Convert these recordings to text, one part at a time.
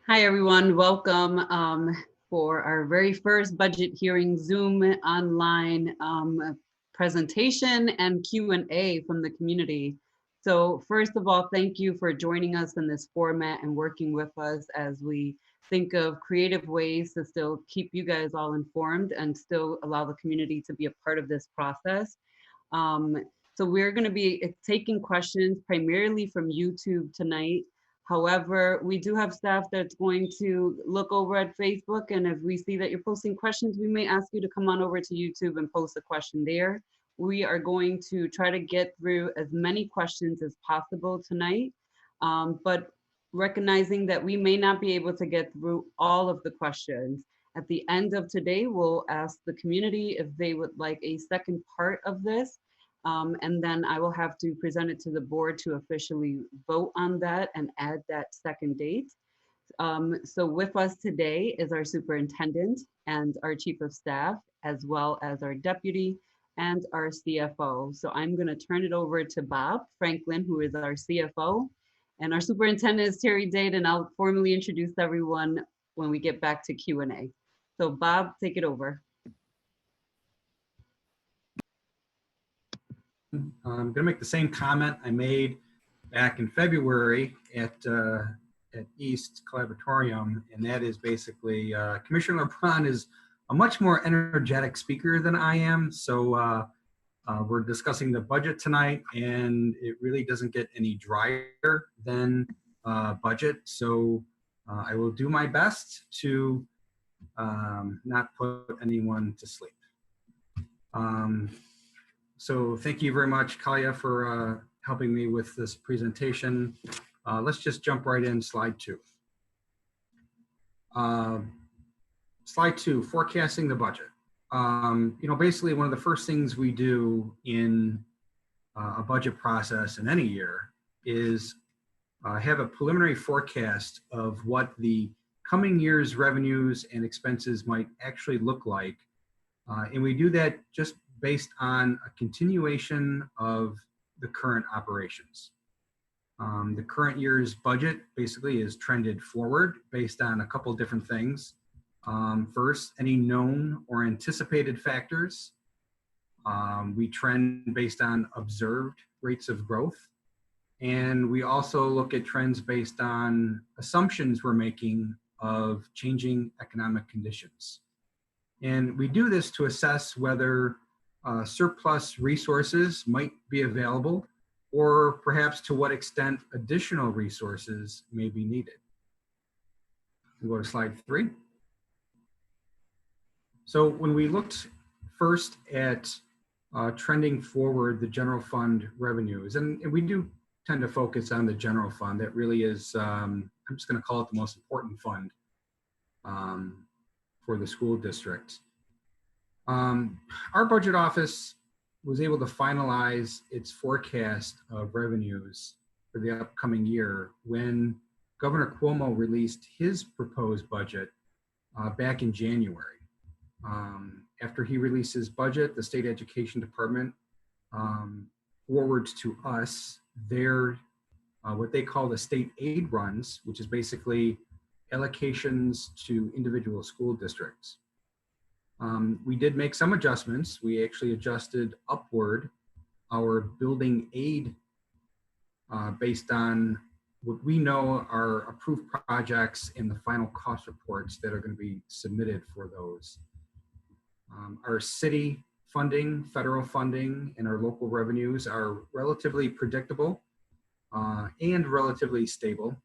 Hi, everyone. Welcome for our very first budget hearing Zoom online presentation and Q&A from the community. So first of all, thank you for joining us in this format and working with us as we think of creative ways to still keep you guys all informed and still allow the community to be a part of this process. So we're going to be taking questions primarily from YouTube tonight. However, we do have staff that's going to look over at Facebook, and if we see that you're posting questions, we may ask you to come on over to YouTube and post a question there. We are going to try to get through as many questions as possible tonight, but recognizing that we may not be able to get through all of the questions. At the end of today, we'll ask the community if they would like a second part of this. And then I will have to present it to the board to officially vote on that and add that second date. So with us today is our superintendent and our chief of staff, as well as our deputy and our CFO. So I'm going to turn it over to Bob Franklin, who is our CFO, and our superintendent is Terry Dade, and I'll formally introduce everyone when we get back to Q&A. So Bob, take it over. I'm going to make the same comment I made back in February at East Collaboratorium, and that is basically Commissioner LeBron is a much more energetic speaker than I am. So we're discussing the budget tonight, and it really doesn't get any drier than budget. So I will do my best to not put anyone to sleep. So thank you very much, Kalia, for helping me with this presentation. Let's just jump right in, slide 2. Slide 2, forecasting the budget. Basically one of the first things we do in a budget process in any year is have a preliminary forecast of what the coming year's revenues and expenses might actually look like. And we do that just based on a continuation of the current operations. The current year's budget basically is trended forward based on a couple of different things. First, any known or anticipated factors. We trend based on observed rates of growth. And we also look at trends based on assumptions we're making of changing economic conditions. And we do this to assess whether surplus resources might be available, or perhaps to what extent additional resources may be needed. We'll go to slide 3. So when we looked first at trending forward the general fund revenues, and we do tend to focus on the general fund. That really is, I'm just going to call it the most important fund for the school district. Our budget office was able to finalize its forecast of revenues for the upcoming year when Governor Cuomo released his proposed budget back in January. After he released his budget, the state education department forwards to us their what they call the state aid runs, which is basically allocations to individual school districts. We did make some adjustments. We actually adjusted upward our building aid based on what we know are approved projects and the final cost reports that are going to be submitted for those. Our city funding, federal funding, and our local revenues are relatively predictable and relatively stable.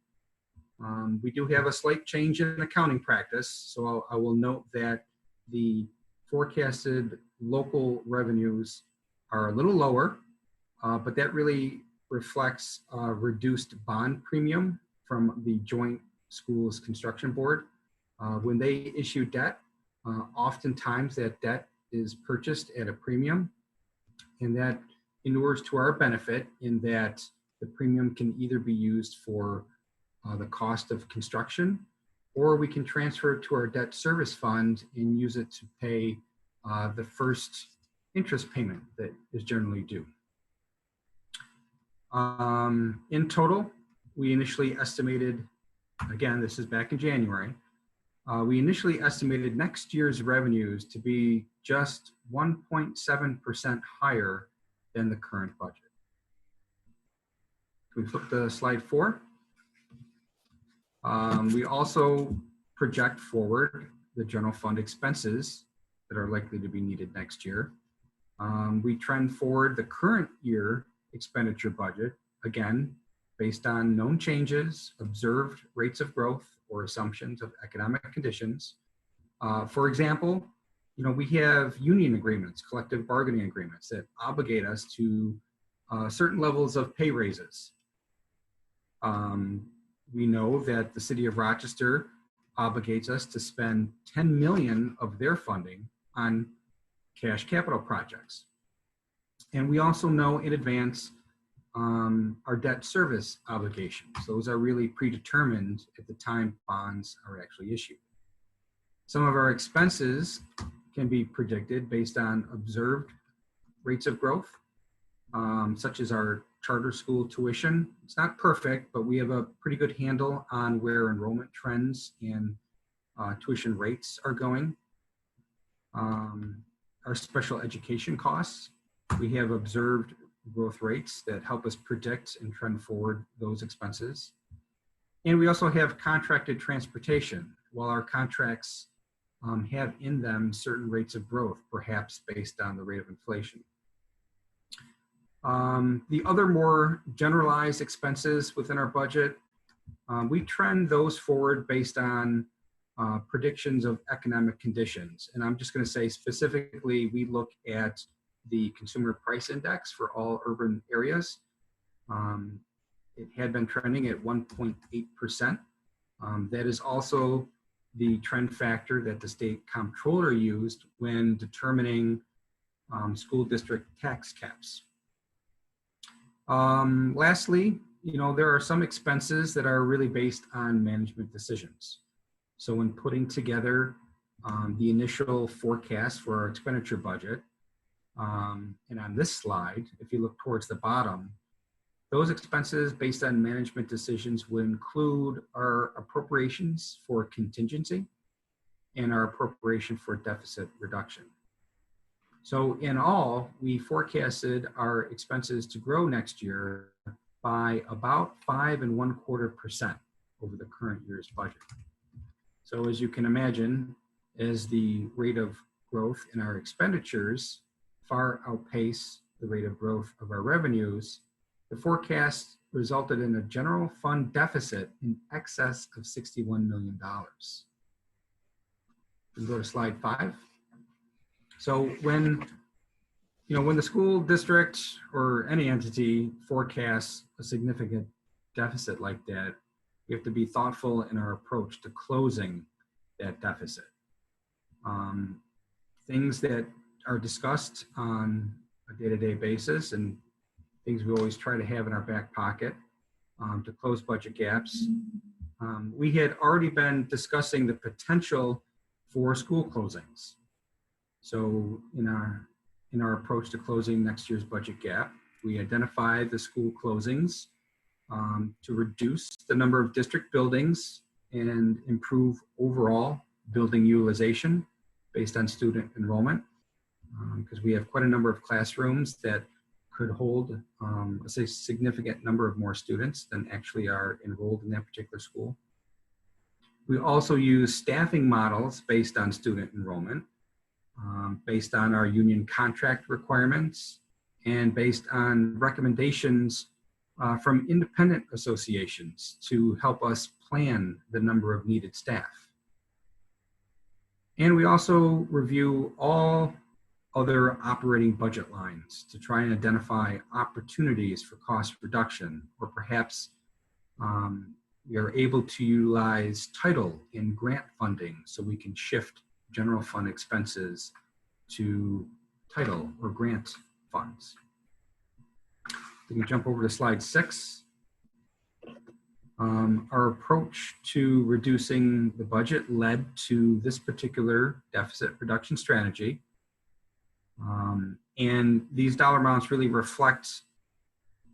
We do have a slight change in accounting practice, so I will note that the forecasted local revenues are a little lower, but that really reflects a reduced bond premium from the Joint Schools Construction Board. When they issue debt, oftentimes that debt is purchased at a premium, and that inures to our benefit in that the premium can either be used for the cost of construction, or we can transfer it to our debt service fund and use it to pay the first interest payment that is generally due. In total, we initially estimated again, this is back in January, we initially estimated next year's revenues to be just 1.7% higher than the current budget. Can we flip to slide 4? We also project forward the general fund expenses that are likely to be needed next year. We trend forward the current year expenditure budget, again, based on known changes, observed rates of growth, or assumptions of economic conditions. For example, we have union agreements, collective bargaining agreements that obligate us to certain levels of pay raises. We know that the city of Rochester obligates us to spend 10 million of their funding on cash capital projects. And we also know in advance our debt service obligations. Those are really predetermined at the time bonds are actually issued. Some of our expenses can be predicted based on observed rates of growth, such as our charter school tuition. It's not perfect, but we have a pretty good handle on where enrollment trends and tuition rates are going. Our special education costs, we have observed growth rates that help us predict and trend forward those expenses. And we also have contracted transportation. While our contracts have in them certain rates of growth, perhaps based on the rate of inflation. The other more generalized expenses within our budget, we trend those forward based on predictions of economic conditions. And I'm just going to say specifically, we look at the consumer price index for all urban areas. It had been trending at 1.8%. That is also the trend factor that the state comptroller used when determining school district tax caps. Lastly, there are some expenses that are really based on management decisions. So when putting together the initial forecast for our expenditure budget, and on this slide, if you look towards the bottom, those expenses based on management decisions would include our appropriations for contingency and our appropriation for deficit reduction. So in all, we forecasted our expenses to grow next year by about 5.25% over the current year's budget. So as you can imagine, as the rate of growth in our expenditures far outpace the rate of growth of our revenues, the forecast resulted in a general fund deficit in excess of $61 million. We can go to slide 5. So when the school district or any entity forecasts a significant deficit like that, we have to be thoughtful in our approach to closing that deficit. Things that are discussed on a day-to-day basis and things we always try to have in our back pocket to close budget gaps. We had already been discussing the potential for school closings. So in our approach to closing next year's budget gap, we identified the school closings to reduce the number of district buildings and improve overall building utilization based on student enrollment, because we have quite a number of classrooms that could hold a significant number of more students than actually are enrolled in that particular school. We also use staffing models based on student enrollment, based on our union contract requirements, and based on recommendations from independent associations to help us plan the number of needed staff. And we also review all other operating budget lines to try and identify opportunities for cost reduction, or perhaps we are able to utilize title in grant funding so we can shift general fund expenses to title or grant funds. We can jump over to slide 6. Our approach to reducing the budget led to this particular deficit reduction strategy. And these dollar amounts really reflect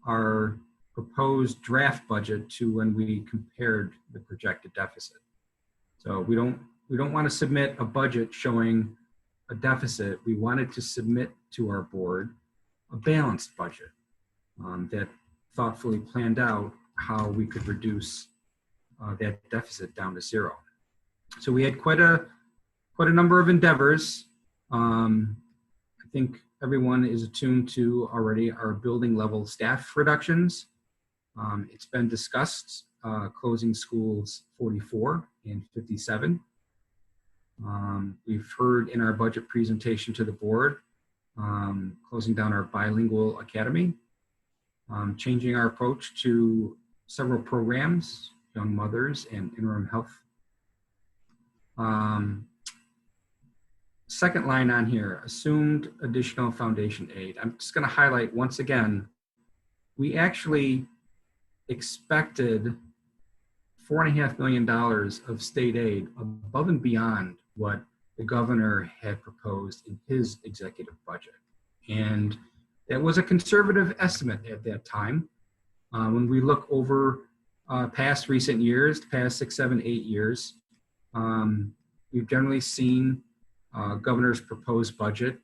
our proposed draft budget to when we compared the projected deficit. So we don't want to submit a budget showing a deficit. We wanted to submit to our board a balanced budget that thoughtfully planned out how we could reduce that deficit down to zero. So we had quite a number of endeavors. I think everyone is attuned to already our building level staff reductions. It's been discussed, closing schools 44 and 57. We've heard in our budget presentation to the board, closing down our bilingual academy, changing our approach to several programs, young mothers and interim health. Second line on here, assumed additional foundation aid. I'm just going to highlight once again, we actually expected $4.5 million of state aid above and beyond what the governor had proposed in his executive budget. And that was a conservative estimate at that time. When we look over past recent years, past 6, 7, 8 years, we've generally seen governor's proposed budget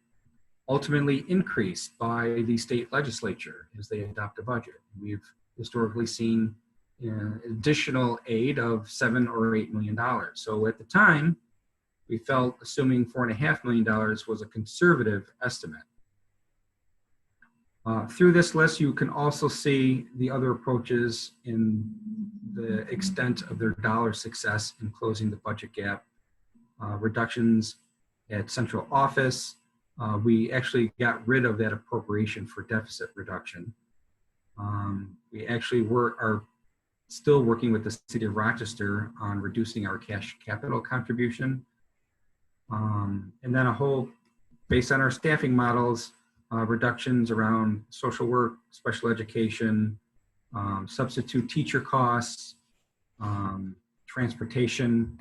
ultimately increased by the state legislature as they adopt a budget. We've historically seen additional aid of $7 or $8 million. So at the time, we felt assuming $4.5 million was a conservative estimate. Through this list, you can also see the other approaches in the extent of their dollar success in closing the budget gap. Reductions at central office. We actually got rid of that appropriation for deficit reduction. We actually are still working with the city of Rochester on reducing our cash capital contribution. And then a whole, based on our staffing models, reductions around social work, special education, substitute teacher costs, transportation,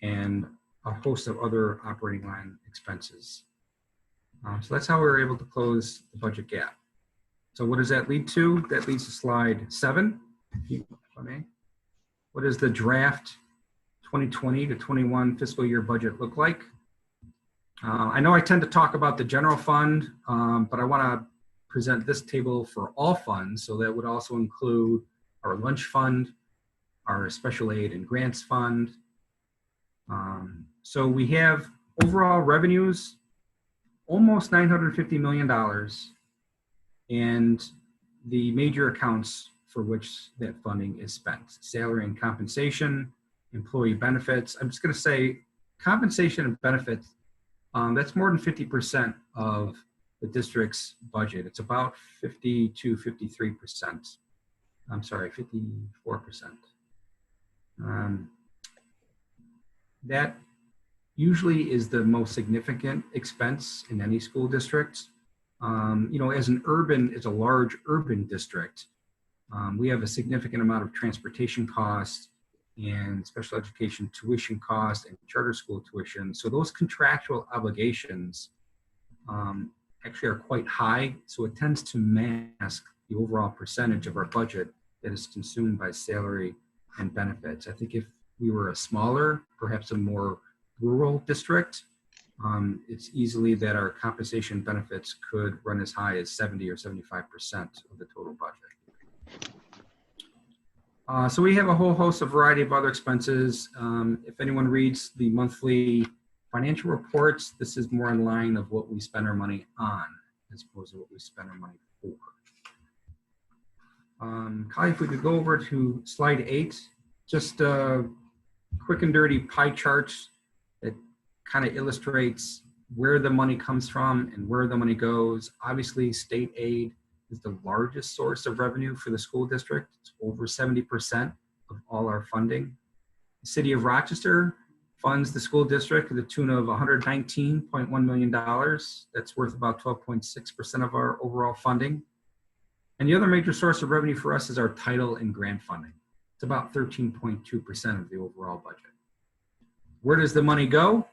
and a host of other operating line expenses. So that's how we were able to close the budget gap. So what does that lead to? That leads to slide 7. What does the draft 2020 to 21 fiscal year budget look like? I know I tend to talk about the general fund, but I want to present this table for all funds. So that would also include our lunch fund, our special aid and grants fund. So we have overall revenues, almost $950 million, and the major accounts for which that funding is spent: salary and compensation, employee benefits. I'm just going to say compensation and benefits, that's more than 50% of the district's budget. It's about 50 to 53%. I'm sorry, 54%. That usually is the most significant expense in any school district. You know, as a large urban district, we have a significant amount of transportation costs and special education tuition costs and charter school tuition. So those contractual obligations actually are quite high. So it tends to mask the overall percentage of our budget that is consumed by salary and benefits. I think if we were a smaller, perhaps a more rural district, it's easily that our compensation benefits could run as high as 70 or 75% of the total budget. So we have a whole host of variety of other expenses. If anyone reads the monthly financial reports, this is more in line of what we spend our money on as opposed to what we spend our money for. Kali, if we could go over to slide 8, just quick and dirty pie charts that kind of illustrates where the money comes from and where the money goes. Obviously, state aid is the largest source of revenue for the school district. It's over 70% of all our funding. The city of Rochester funds the school district to the tune of $119.1 million. That's worth about 12.6% of our overall funding. And the other major source of revenue for us is our title and grant funding. It's about 13.2% of the overall budget. Where does the money go?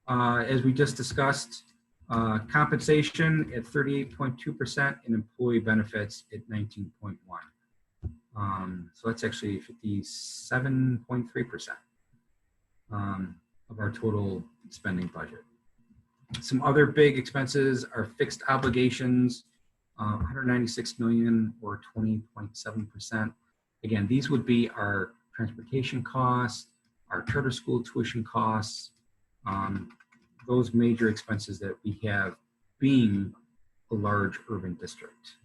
As we just discussed, compensation at 38.2% and employee benefits at 19.1%. So that's actually 57.3% of our total spending budget. Some other big expenses are fixed obligations, 196 million or 20.7%. Again, these would be our transportation costs, our charter school tuition costs, those major expenses that we have being a large urban district.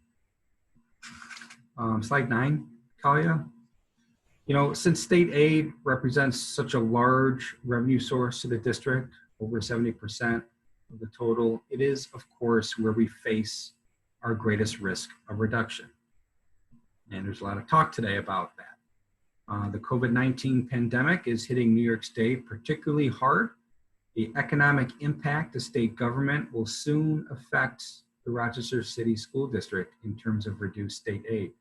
Slide 9, Kalia. You know, since state aid represents such a large revenue source to the district, over 70% of the total, it is, of course, where we face our greatest risk of reduction. And there's a lot of talk today about that. The COVID-19 pandemic is hitting New York State particularly hard. The economic impact of state government will soon affect the Rochester City School District in terms of reduced state aid.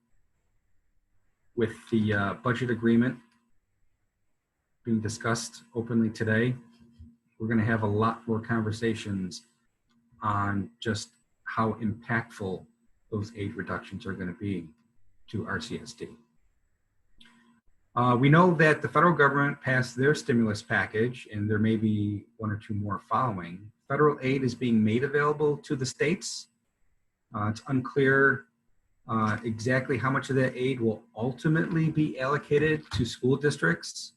With the budget agreement being discussed openly today, we're going to have a lot more conversations on just how impactful those aid reductions are going to be to RCSD. We know that the federal government passed their stimulus package, and there may be one or two more following. Federal aid is being made available to the states. It's unclear exactly how much of that aid will ultimately be allocated to school districts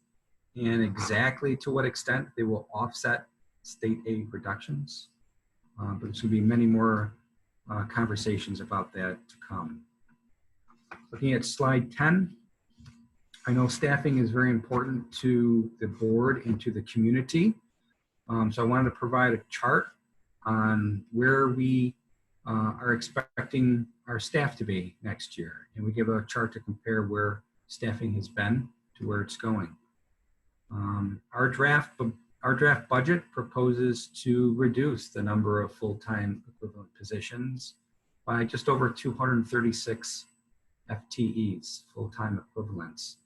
and exactly to what extent they will offset state aid reductions. But there's going to be many more conversations about that to come. Looking at slide 10, I know staffing is very important to the board and to the community. So I wanted to provide a chart on where we are expecting our staff to be next year. And we give a chart to compare where staffing has been to where it's going. Our draft budget proposes to reduce the number of full-time equivalent positions by just over 236 FTEs, full-time equivalents.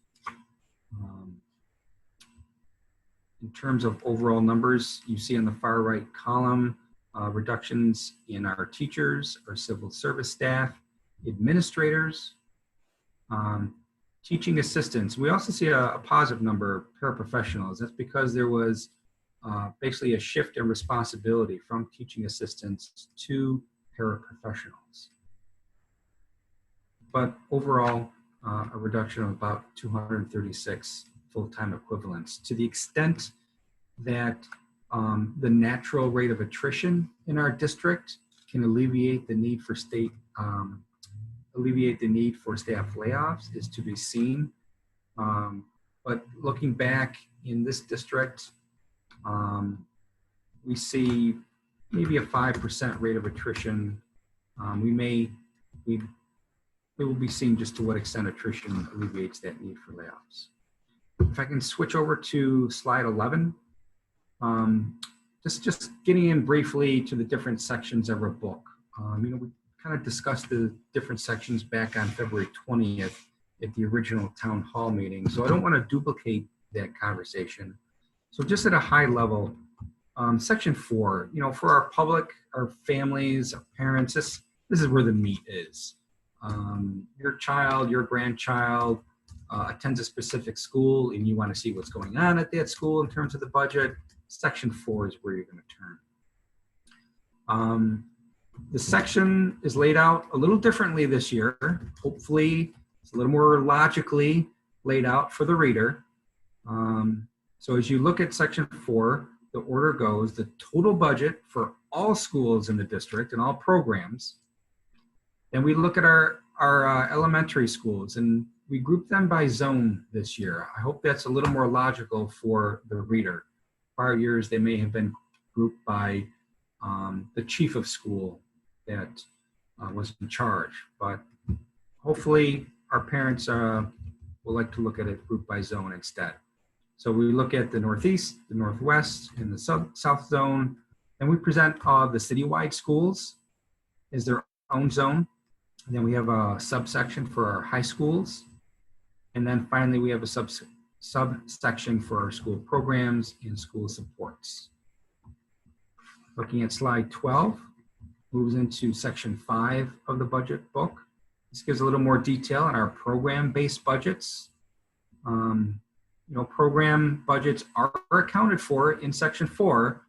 In terms of overall numbers, you see on the far right column, reductions in our teachers, our civil service staff, administrators, teaching assistants. We also see a positive number of paraprofessionals. That's because there was basically a shift in responsibility from teaching assistants to paraprofessionals. But overall, a reduction of about 236 full-time equivalents. To the extent that the natural rate of attrition in our district can alleviate the need for staff layoffs is to be seen. But looking back in this district, we see maybe a 5% rate of attrition. We will be seeing just to what extent attrition alleviates that need for layoffs. If I can switch over to slide 11, just getting in briefly to the different sections of our book. We kind of discussed the different sections back on February 20th at the original town hall meeting. So I don't want to duplicate that conversation. So just at a high level, section 4, for our public, our families, our parents, this is where the meat is. Your child, your grandchild attends a specific school and you want to see what's going on at that school in terms of the budget. Section 4 is where you're going to turn. The section is laid out a little differently this year. Hopefully, it's a little more logically laid out for the reader. So as you look at section 4, the order goes, the total budget for all schools in the district and all programs. Then we look at our elementary schools and we group them by zone this year. I hope that's a little more logical for the reader. Prior years, they may have been grouped by the chief of school that was in charge, but hopefully our parents will like to look at it grouped by zone instead. So we look at the Northeast, the Northwest, and the South zone, and we present the citywide schools as their own zone. And then we have a subsection for our high schools. And then finally, we have a subsection for our school programs and school supports. Looking at slide 12, moves into section 5 of the budget book. This gives a little more detail on our program-based budgets. Program budgets are accounted for in section 4,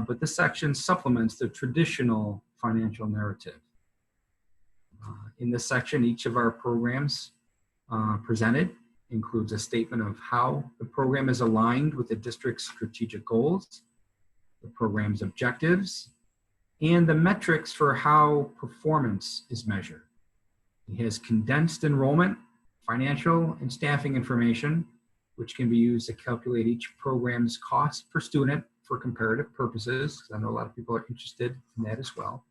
but this section supplements the traditional financial narrative. In this section, each of our programs presented includes a statement of how the program is aligned with the district's strategic goals, the program's objectives, and the metrics for how performance is measured. It has condensed enrollment, financial, and staffing information, which can be used to calculate each program's cost per student for comparative purposes, because I know a lot of people are interested in that as well.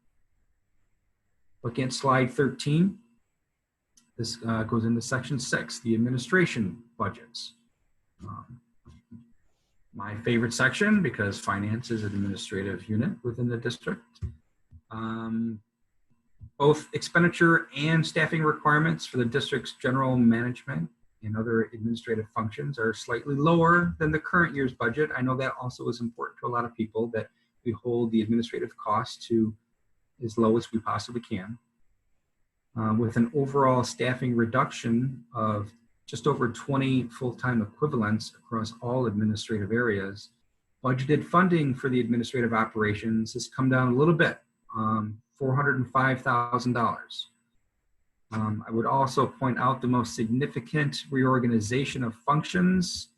Looking at slide 13, this goes into section 6, the administration budgets. My favorite section, because finance is an administrative unit within the district. Both expenditure and staffing requirements for the district's general management and other administrative functions are slightly lower than the current year's budget. I know that also is important to a lot of people, that we hold the administrative costs to as low as we possibly can. With an overall staffing reduction of just over 20 full-time equivalents across all administrative areas, budgeted funding for the administrative operations has come down a little bit, $405,000. I would also point out the most significant reorganization of functions,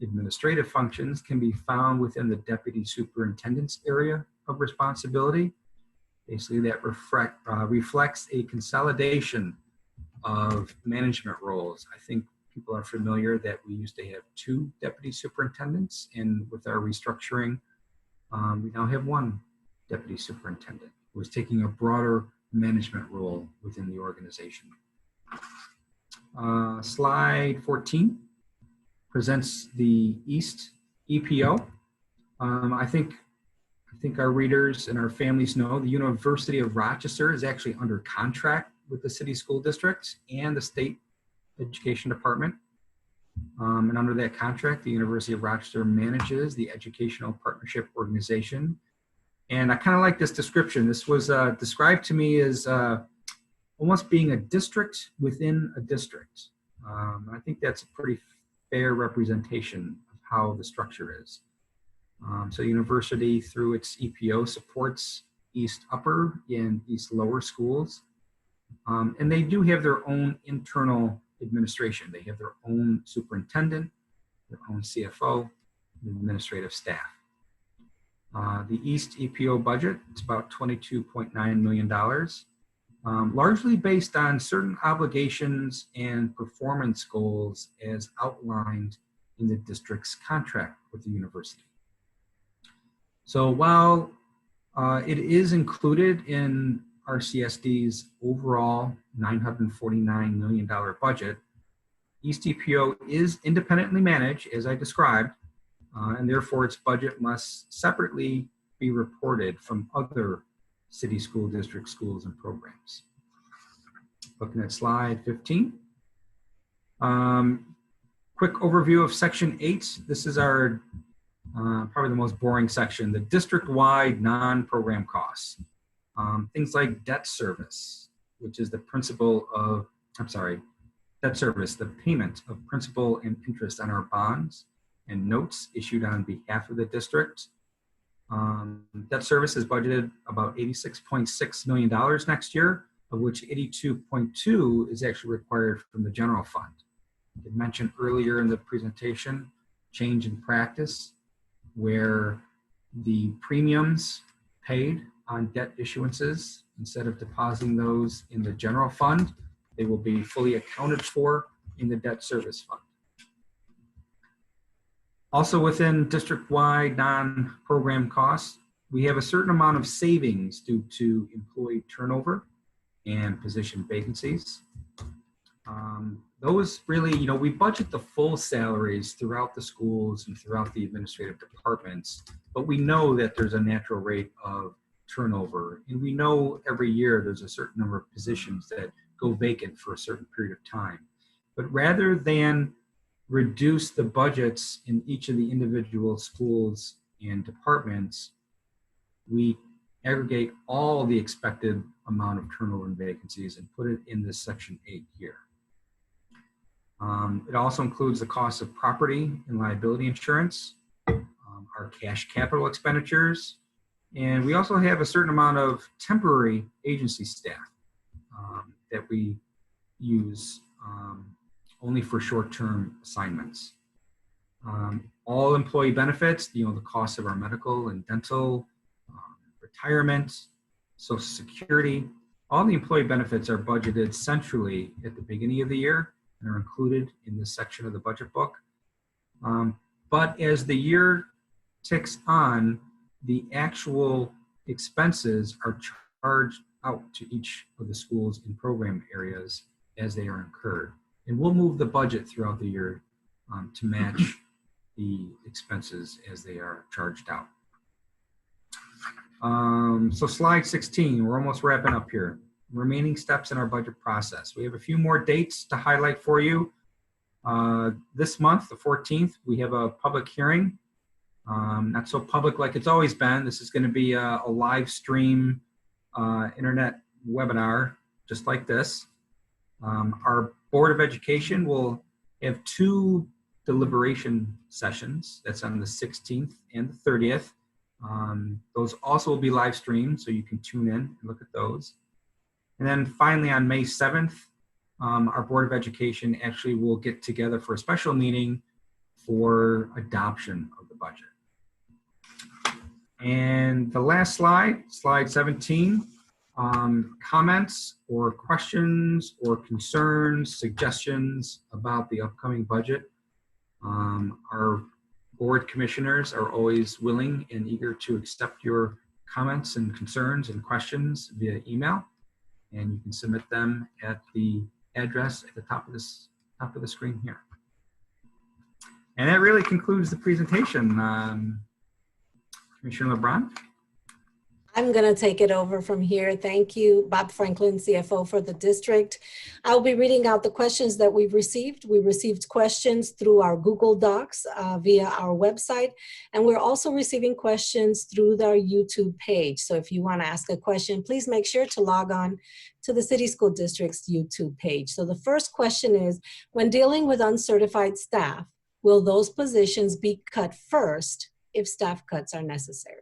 administrative functions, can be found within the deputy superintendent's area of responsibility. Basically, that reflects a consolidation of management roles. I think people are familiar that we used to have 2 deputy superintendents, and with our restructuring, we now have 1 deputy superintendent who is taking a broader management role within the organization. Slide 14 presents the East EPO. I think our readers and our families know the University of Rochester is actually under contract with the city school districts and the state education department. And under that contract, the University of Rochester manages the Educational Partnership Organization. And I kind of like this description. This was described to me as almost being a district within a district. I think that's a pretty fair representation of how the structure is. So university, through its EPO, supports East Upper and East Lower schools. And they do have their own internal administration. They have their own superintendent, their own CFO, and administrative staff. The East EPO budget, it's about $22.9 million, largely based on certain obligations and performance goals as outlined in the district's contract with the university. So while it is included in RCSD's overall $949 million budget, East EPO is independently managed, as I described, and therefore its budget must separately be reported from other city school district schools and programs. Looking at slide 15. Quick overview of section 8. This is our probably the most boring section, the district-wide non-program costs. Things like debt service, which is the debt service, the payment of principal and interest on our bonds and notes issued on behalf of the district. Debt service is budgeted about $86.6 million next year, of which 82.2 is actually required from the general fund. I did mention earlier in the presentation, change in practice, where the premiums paid on debt issuances, instead of depositing those in the general fund, they will be fully accounted for in the debt service fund. Also within district-wide non-program costs, we have a certain amount of savings due to employee turnover and position vacancies. Those really, we budget the full salaries throughout the schools and throughout the administrative departments, but we know that there's a natural rate of turnover, and we know every year there's a certain number of positions that go vacant for a certain period of time. But rather than reduce the budgets in each of the individual schools and departments, we aggregate all the expected amount of turnover and vacancies and put it in this section 8 here. It also includes the cost of property and liability insurance, our cash capital expenditures, and we also have a certain amount of temporary agency staff that we use only for short-term assignments. All employee benefits, the cost of our medical and dental, retirement, Social Security, all the employee benefits are budgeted centrally at the beginning of the year and are included in this section of the budget book. But as the year ticks on, the actual expenses are charged out to each of the schools and program areas as they are incurred. And we'll move the budget throughout the year to match the expenses as they are charged out. So slide 16, we're almost wrapping up here. Remaining steps in our budget process. We have a few more dates to highlight for you. This month, the 14th, we have a public hearing. Not so public like it's always been. This is going to be a live stream internet webinar, just like this. Our Board of Education will have 2 deliberation sessions. That's on the 16th and the 30th. Those also will be live streamed, so you can tune in and look at those. And then finally on May 7th, our Board of Education actually will get together for a special meeting for adoption of the budget. And the last slide, slide 17, comments or questions or concerns, suggestions about the upcoming budget. Our board commissioners are always willing and eager to accept your comments and concerns and questions via email, and you can submit them at the address at the top of the screen here. And that really concludes the presentation. Commissioner LeBron. I'm going to take it over from here. Thank you, Bob Franklin, CFO for the district. I'll be reading out the questions that we've received. We received questions through our Google Docs via our website, and we're also receiving questions through our YouTube page. So if you want to ask a question, please make sure to log on to the City School District's YouTube page. So the first question is, when dealing with uncertified staff, will those positions be cut first if staff cuts are necessary?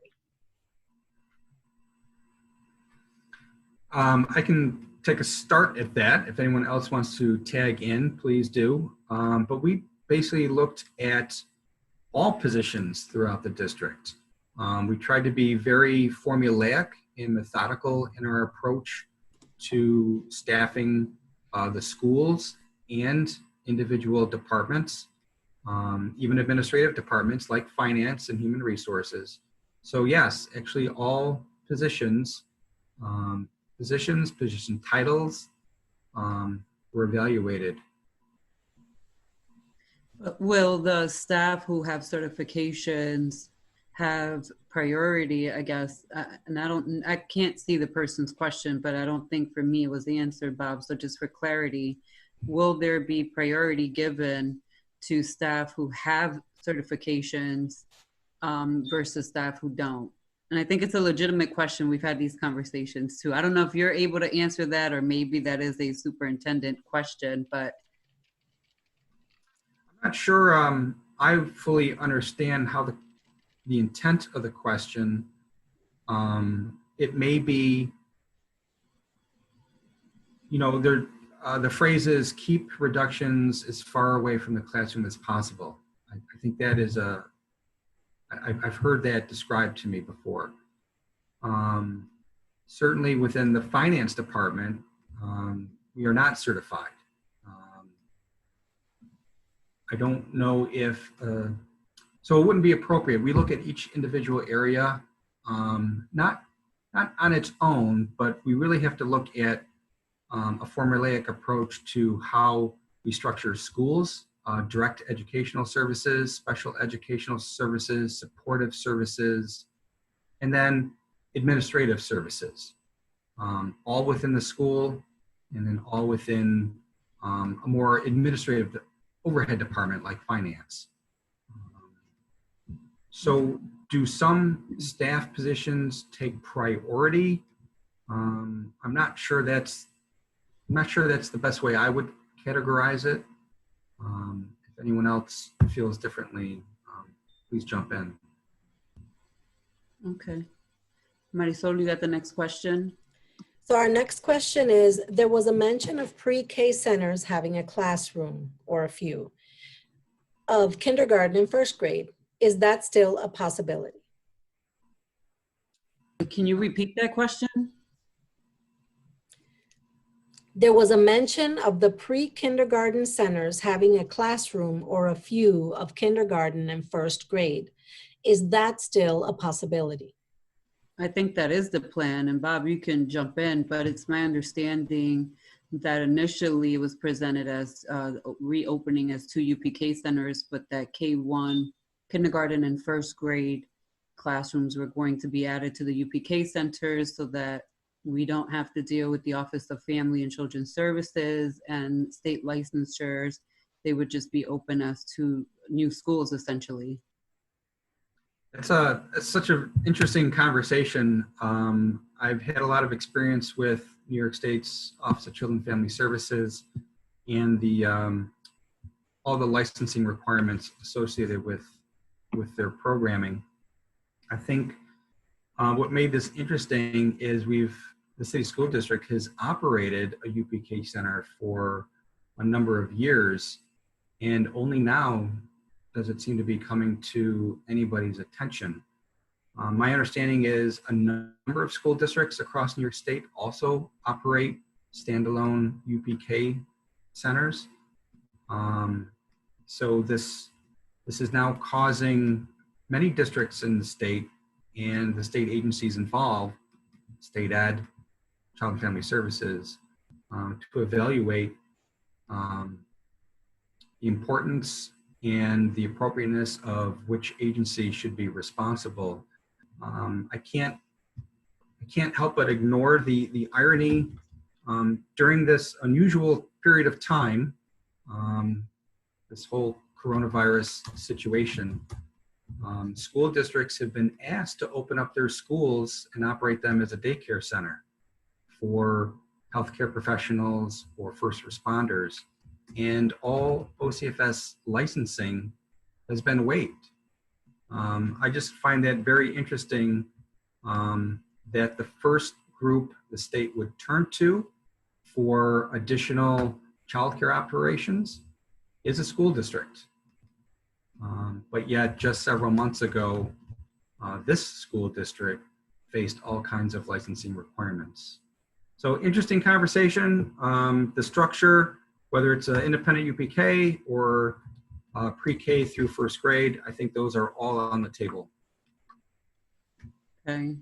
I can take a start at that. If anyone else wants to tag in, please do. But we basically looked at all positions throughout the district. We tried to be very formulaic and methodical in our approach to staffing the schools and individual departments, even administrative departments like finance and human resources. So yes, actually all positions, position titles were evaluated. Will the staff who have certifications have priority, I guess? And I can't see the person's question, but I don't think for me it was answered, Bob. So just for clarity, will there be priority given to staff who have certifications versus staff who don't? And I think it's a legitimate question. We've had these conversations too. I don't know if you're able to answer that, or maybe that is a superintendent question, but. I'm not sure I fully understand how the intent of the question. It may be, the phrase is keep reductions as far away from the classroom as possible. I think that is I've heard that described to me before. Certainly within the finance department, we are not certified. I don't know if, so it wouldn't be appropriate. We look at each individual area, not on its own, but we really have to look at a formulaic approach to how we structure schools, direct educational services, special educational services, supportive services, and then administrative services, all within the school, and then all within a more administrative overhead department like finance. So do some staff positions take priority? I'm not sure that's the best way I would categorize it. If anyone else feels differently, please jump in. Okay. Marisol, you got the next question? So our next question is, there was a mention of pre-K centers having a classroom or a few of kindergarten and first grade. Is that still a possibility? Can you repeat that question? There was a mention of the pre-kindergarten centers having a classroom or a few of kindergarten and first grade. Is that still a possibility? I think that is the plan, and Bob, you can jump in, but it's my understanding that initially it was presented as reopening as 2 UPK centers, but that K1, kindergarten and first grade classrooms were going to be added to the UPK centers so that we don't have to deal with the Office of Family and Children's Services and state licensures. They would just be open as 2 new schools, essentially. It's such an interesting conversation. I've had a lot of experience with New York State's Office of Children and Family Services and all the licensing requirements associated with their programming. I think what made this interesting is the city school district has operated a UPK center for a number of years, and only now does it seem to be coming to anybody's attention. My understanding is a number of school districts across New York State also operate standalone UPK centers. So this is now causing many districts in the state and the state agencies involved, state ed, child and family services, to evaluate the importance and the appropriateness of which agency should be responsible. I can't help but ignore the irony during this unusual period of time, this whole coronavirus situation. School districts have been asked to open up their schools and operate them as a daycare center for healthcare professionals or first responders. And all OCFS licensing has been waived. I just find that very interesting that the first group the state would turn to for additional childcare operations is a school district. But yet just several months ago, this school district faced all kinds of licensing requirements. So interesting conversation. The structure, whether it's an independent UPK or pre-K through first grade, I think those are all on the table. Okay.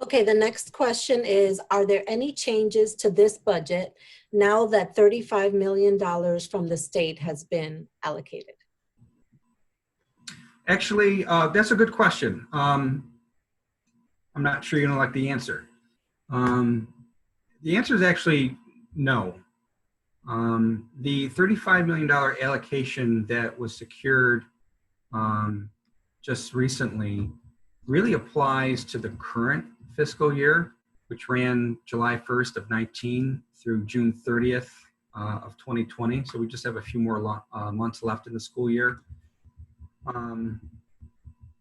Okay, the next question is, are there any changes to this budget now that $35 million from the state has been allocated? Actually, that's a good question. I'm not sure you're gonna like the answer. The answer is actually no. The $35 million allocation that was secured just recently really applies to the current fiscal year, which ran July 1st of 19 through June 30th of 2020. So we just have a few more months left in the school year.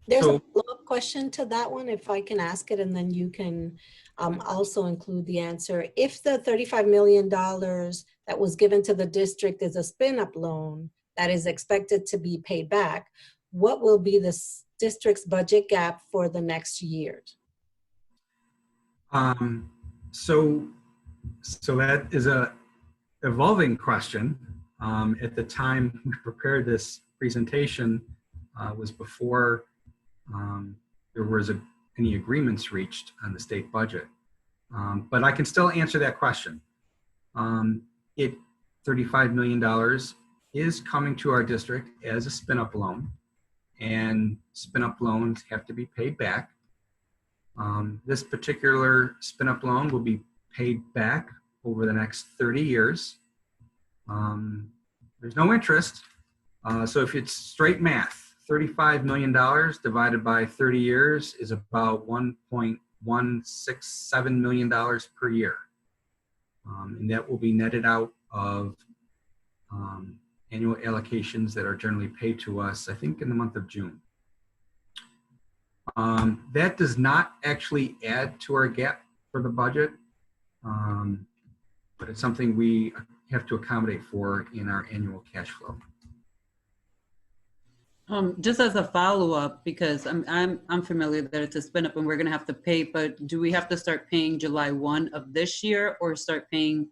There's a follow-up question to that one, if I can ask it, and then you can also include the answer. If the $35 million that was given to the district is a spin-up loan that is expected to be paid back, what will be the district's budget gap for the next year? So that is a evolving question. At the time we prepared this presentation was before there was any agreements reached on the state budget. But I can still answer that question. $35 million is coming to our district as a spin-up loan, and spin-up loans have to be paid back. This particular spin-up loan will be paid back over the next 30 years. There's no interest. So if it's straight math, $35 million divided by 30 years is about $1.167 million per year. And that will be netted out of annual allocations that are generally paid to us, I think, in the month of June. That does not actually add to our gap for the budget, but it's something we have to accommodate for in our annual cash flow. Just as a follow-up, because I'm familiar that it's a spin up and we're going to have to pay, but do we have to start paying July 1 of this year or start paying?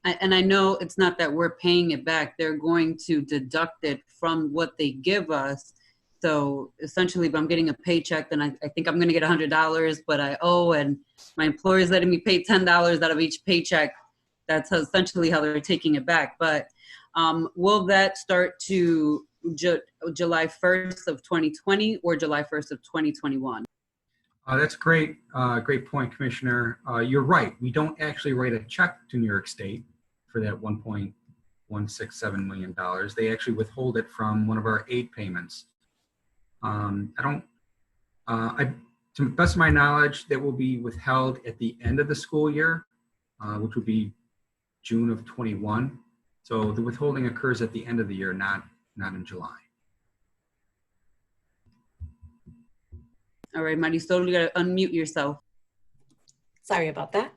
And I know it's not that we're paying it back. They're going to deduct it from what they give us. So essentially, if I'm getting a paycheck, then I think I'm going to get $100, but I owe, and my employer is letting me pay $10 out of each paycheck. That's essentially how they're taking it back. But will that start to July 1st of 2020 or July 1st of 2021? That's great. Great point, Commissioner. You're right. We don't actually write a check to New York State for that $1.167 million. They actually withhold it from one of our aid payments. To the best of my knowledge, that will be withheld at the end of the school year, which would be June of 21. So the withholding occurs at the end of the year, not in July. All right, Marisol, you got to unmute yourself. Sorry about that.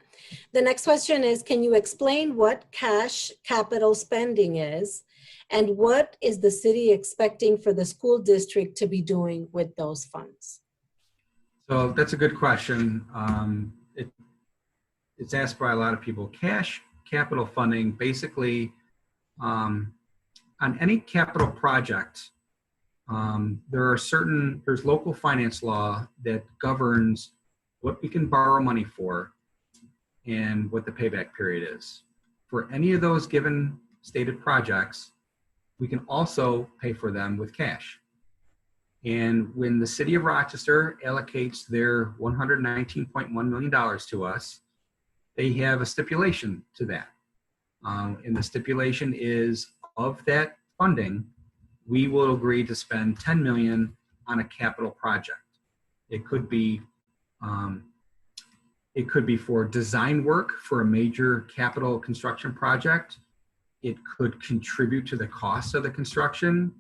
The next question is, can you explain what cash capital spending is and what is the city expecting for the school district to be doing with those funds? So that's a good question. It's asked by a lot of people. Cash capital funding, basically, on any capital project, there's local finance law that governs what we can borrow money for and what the payback period is. For any of those given stated projects, we can also pay for them with cash. And when the city of Rochester allocates their $119.1 million to us, they have a stipulation to that. And the stipulation is, of that funding, we will agree to spend $10 million on a capital project. It could be for design work for a major capital construction project. It could contribute to the cost of the construction.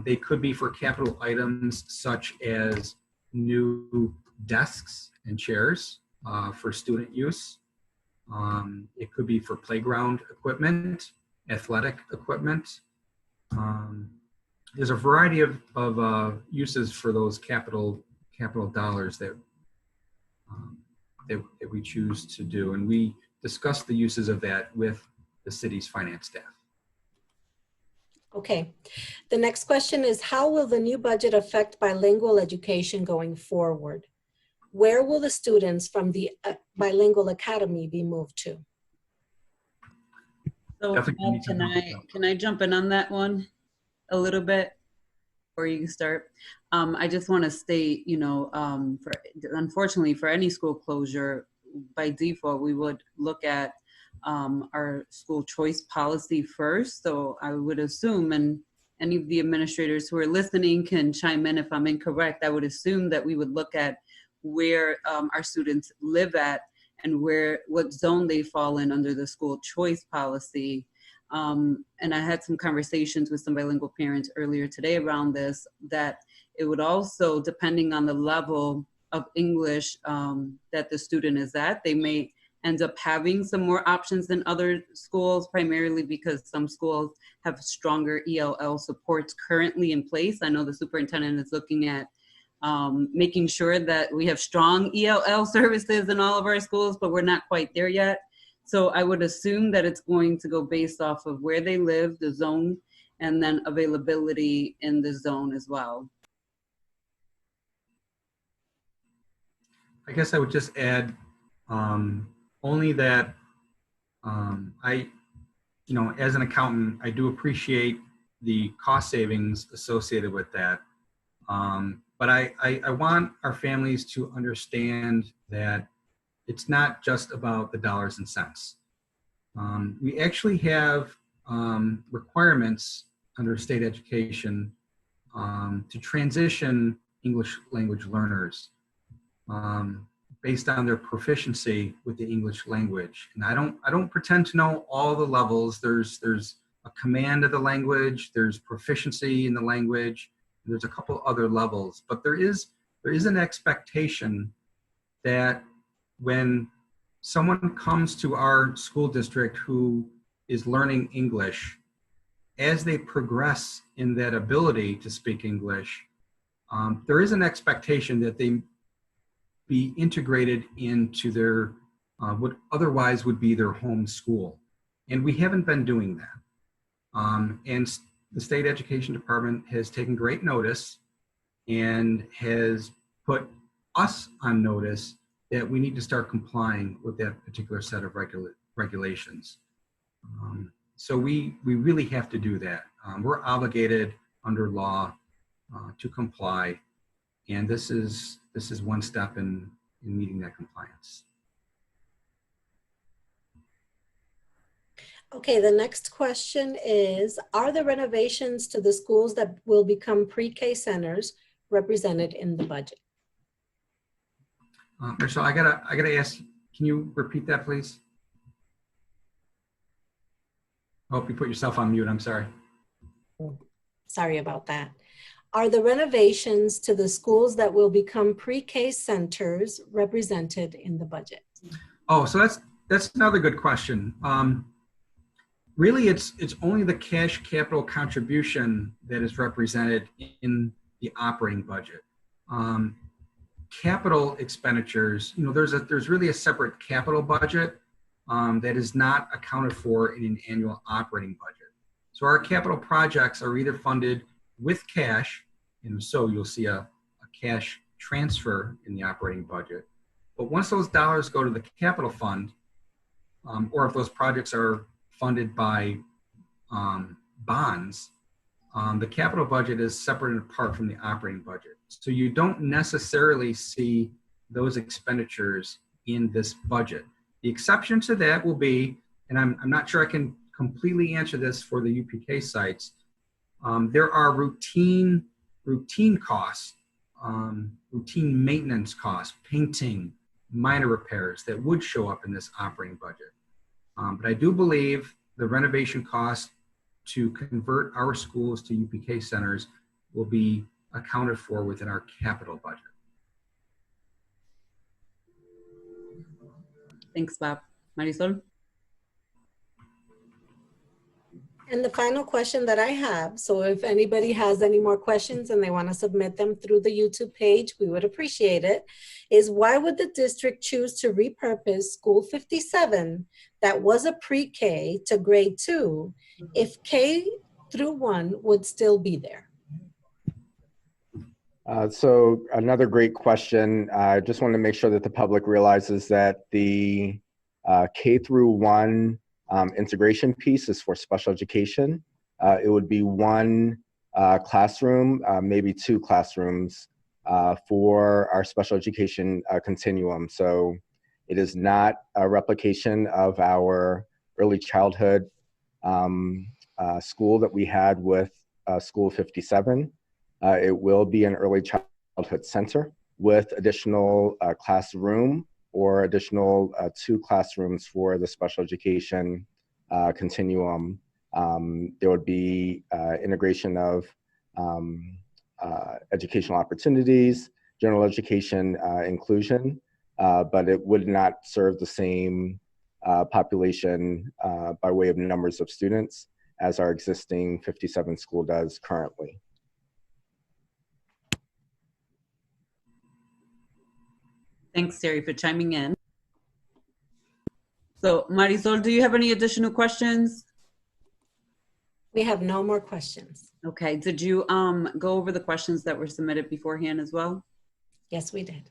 They could be for capital items such as new desks and chairs for student use. It could be for playground equipment, athletic equipment. There's a variety of uses for those capital dollars that we choose to do, and we discuss the uses of that with the city's finance staff. Okay. The next question is, how will the new budget affect bilingual education going forward? Where will the students from the Bilingual Academy be moved to? So can I jump in on that one a little bit, or you can start? I just want to state, unfortunately for any school closure, by default, we would look at our school choice policy first. So I would assume, and any of the administrators who are listening can chime in if I'm incorrect, I would assume that we would look at where our students live at and what zone they fall in under the school choice policy. And I had some conversations with some bilingual parents earlier today around this, that it would also, depending on the level of English that the student is at, they may end up having some more options than other schools, primarily because some schools have stronger ELL supports currently in place. I know the superintendent is looking at making sure that we have strong ELL services in all of our schools, but we're not quite there yet. So I would assume that it's going to go based off of where they live, the zone, and then availability in the zone as well. I guess I would just add only that as an accountant, I do appreciate the cost savings associated with that. But I want our families to understand that it's not just about the dollars and cents. We actually have requirements under state education to transition English language learners based on their proficiency with the English language. And I don't pretend to know all the levels. There's a command of the language, there's proficiency in the language, there's a couple other levels, but there is an expectation that when someone comes to our school district who is learning English, as they progress in that ability to speak English, there is an expectation that they be integrated into their what otherwise would be their home school. And we haven't been doing that. And the state education department has taken great notice and has put us on notice that we need to start complying with that particular set of regulations. So we really have to do that. We're obligated under law to comply, and this is one step in meeting that compliance. Okay, the next question is, are the renovations to the schools that will become pre-K centers represented in the budget? Michelle, I gotta ask, can you repeat that, please? I hope you put yourself on mute, I'm sorry. Sorry about that. Are the renovations to the schools that will become pre-K centers represented in the budget? Oh, so that's another good question. Really, it's only the cash capital contribution that is represented in the operating budget. Capital expenditures, there's really a separate capital budget that is not accounted for in an annual operating budget. So our capital projects are either funded with cash, and so you'll see a cash transfer in the operating budget. But once those dollars go to the capital fund, or if those projects are funded by bonds, the capital budget is separate and apart from the operating budget. So you don't necessarily see those expenditures in this budget. The exception to that will be, and I'm not sure I can completely answer this for the UPK sites, there are routine costs, routine maintenance costs, painting, minor repairs that would show up in this operating budget. But I do believe the renovation costs to convert our schools to UPK centers will be accounted for within our capital budget. Thanks, Bob. Marisol? And the final question that I have, so if anybody has any more questions and they want to submit them through the YouTube page, we would appreciate it, is why would the district choose to repurpose School 57 that was a pre-K to grade 2 if K through 1 would still be there? So another great question. I just want to make sure that the public realizes that the K through 1 integration piece is for special education. It would be one classroom, maybe 2 classrooms for our special education continuum. So it is not a replication of our early childhood school that we had with School 57. It will be an early childhood center with additional classroom or additional 2 classrooms for the special education continuum. There would be integration of educational opportunities, general education inclusion, but it would not serve the same population by way of numbers of students as our existing 57 school does currently. Thanks, Terry, for chiming in. So Marisol, do you have any additional questions? We have no more questions. Okay, did you go over the questions that were submitted beforehand as well? Yes, we did.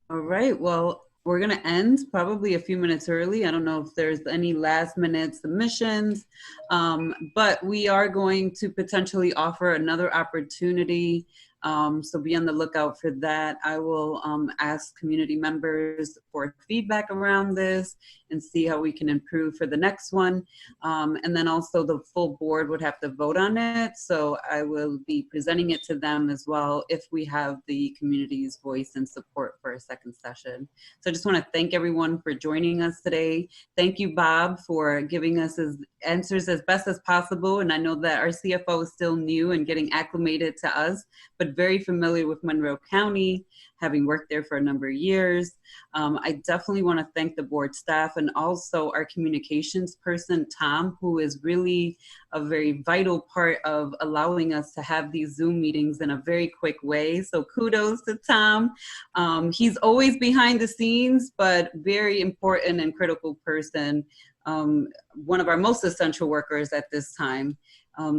All right, well, we're gonna end probably a few minutes early. I don't know if there's any last minute submissions, but we are going to potentially offer another opportunity So be on the lookout for that. I will ask community members for feedback around this and see how we can improve for the next one. And then also the full board would have to vote on it. So I will be presenting it to them as well if we have the community's voice and support for a second session. So I just want to thank everyone for joining us today. Thank you, Bob, for giving us his answers as best as possible. And I know that our CFO is still new and getting acclimated to us, but very familiar with Monroe County, having worked there for a number of years. I definitely want to thank the board staff and also our communications person, Tom, who is really a very vital part of allowing us to have these Zoom meetings in a very quick way. So kudos to Tom. He's always behind the scenes, but very important and critical person. One of our most essential workers at this time.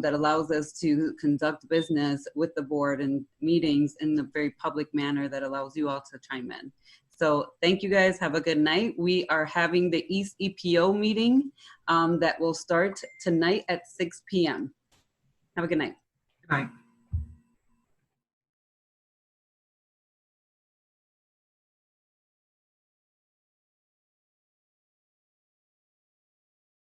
That allows us to conduct business with the board and meetings in a very public manner that allows you all to chime in. So thank you guys. Have a good night. We are having the East EPO meeting that will start tonight at 6 p.m. Have a good night. Good night.